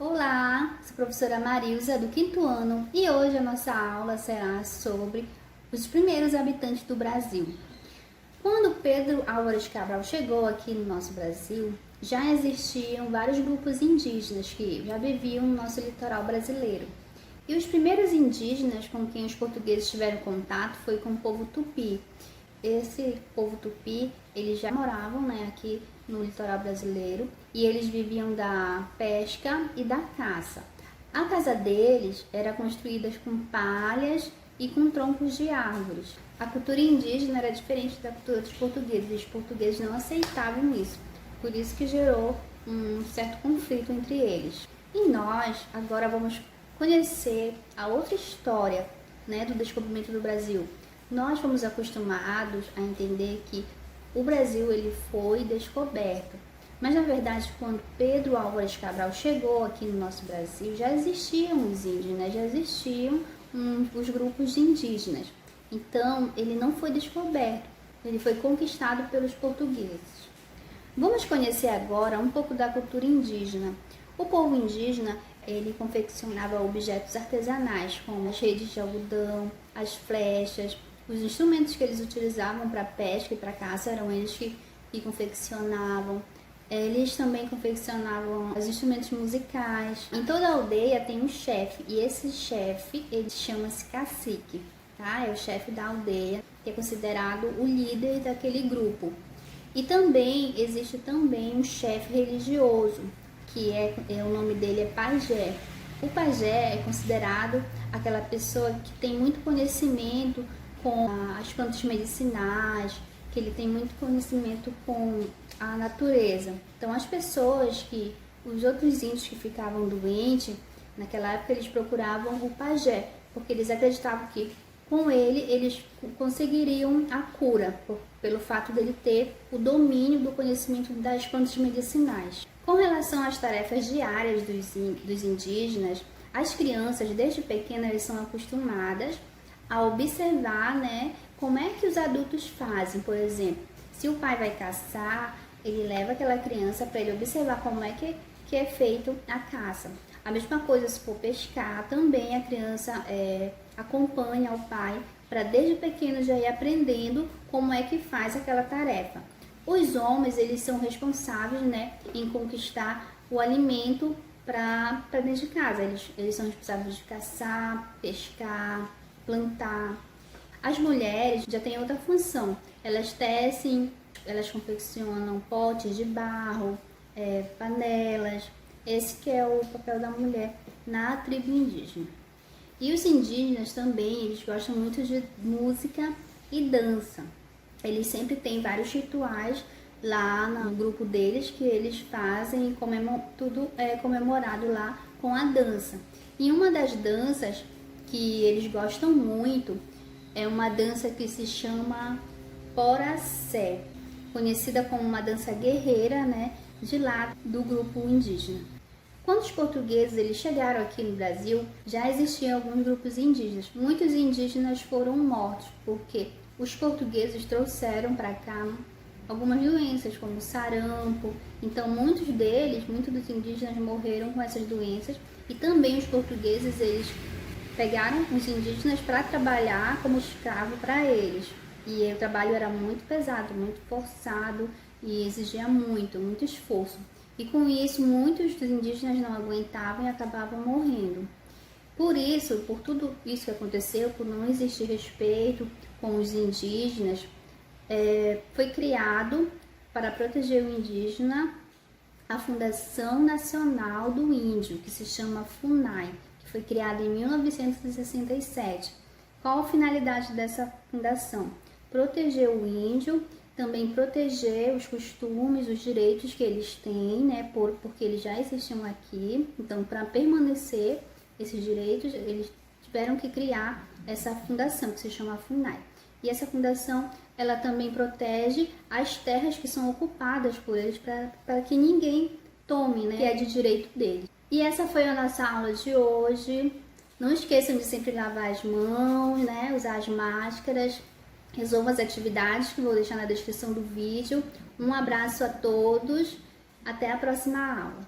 Olá, sou a professora Marilza do 5º ano e hoje a nossa aula será sobre os primeiros habitantes do Brasil. Quando Pedro Álvares Cabral chegou aqui no nosso Brasil, já existiam vários grupos indígenas que já viviam no nosso litoral brasileiro. E os primeiros indígenas com quem os portugueses tiveram contato foi com o povo Tupi. Esse povo Tupi, eles já moravam, aqui no litoral brasileiro e eles viviam da pesca e da caça. A casa deles era construída com palhas e com troncos de árvores. A cultura indígena era diferente da cultura dos portugueses. Os portugueses não aceitavam isso, por isso que gerou um certo conflito entre eles. E nós agora vamos conhecer a outra história, do descobrimento do Brasil. Nós fomos acostumados a entender que o Brasil ele foi descoberto, mas na verdade quando Pedro Álvares Cabral chegou aqui no nosso Brasil já existiam os indígenas, já existiam os grupos de indígenas. Então ele não foi descoberto, ele foi conquistado pelos portugueses. Vamos conhecer agora um pouco da cultura indígena. O povo indígena ele confeccionava objetos artesanais como as redes de algodão, as flechas. Os instrumentos que eles utilizavam para pesca e para caça eram eles que confeccionavam. Eles também confeccionavam os instrumentos musicais. Em toda a aldeia tem um chefe e esse chefe ele chama-se cacique, tá? É o chefe da aldeia, que é considerado o líder daquele grupo. E também existe também um chefe religioso, que o nome dele é pajé. O pajé é considerado aquela pessoa que tem muito conhecimento com as plantas medicinais, que ele tem muito conhecimento com a natureza. Então os outros índios que ficavam doentes, naquela época eles procuravam o pajé, porque eles acreditavam que com ele eles conseguiriam a cura, pelo fato dele ter o domínio do conhecimento das plantas medicinais. Com relação às tarefas diárias dos indígenas, as crianças desde pequenas são acostumadas a observar, como é que os adultos fazem. Por exemplo, se o pai vai caçar, ele leva aquela criança para ele observar como é que é feito a caça. A mesma coisa se for pescar, também a criança acompanha o pai para desde pequeno já ir aprendendo como é que faz aquela tarefa. Os homens, eles são responsáveis, em conquistar o alimento para dentro de casa. Eles são responsáveis de caçar, pescar, plantar. As mulheres já têm outra função. Elas tecem, elas confeccionam potes de barro, panelas. Esse que é o papel da mulher na tribo indígena. E os indígenas também, eles gostam muito de música e dança. Eles sempre têm vários rituais lá no grupo deles que eles fazem e tudo é comemorado lá com a dança. E uma das danças que eles gostam muito é uma dança que se chama Poracé, conhecida como uma dança guerreira, de lá do grupo indígena. Quando os portugueses eles chegaram aqui no Brasil, já existiam alguns grupos indígenas. Muitos indígenas foram mortos porque os portugueses trouxeram para cá algumas doenças, como sarampo. Então, muitos dos indígenas morreram com essas doenças. E também os portugueses, eles pegaram os indígenas para trabalhar como escravo para eles. E o trabalho era muito pesado, muito forçado e exigia muito esforço. E com isso, muitos dos indígenas não aguentavam e acabavam morrendo. Por tudo isso que aconteceu, por não existir respeito com os indígenas, foi criado para proteger o indígena a Fundação Nacional do Índio, que se chama FUNAI, que foi criada em 1967. Qual a finalidade dessa fundação? Proteger o índio, também proteger os costumes, os direitos que eles têm, porque eles já existiam aqui. Então, para permanecer esses direitos, eles tiveram que criar essa fundação, que se chama FUNAI. E essa fundação, ela também protege as terras que são ocupadas por eles, para que ninguém tome, que é de direito deles. E essa foi a nossa aula de hoje. Não esqueçam de sempre lavar as mãos, usar as máscaras. Resolvam as atividades que vou deixar na descrição do vídeo. Um abraço a todos. Até a próxima aula.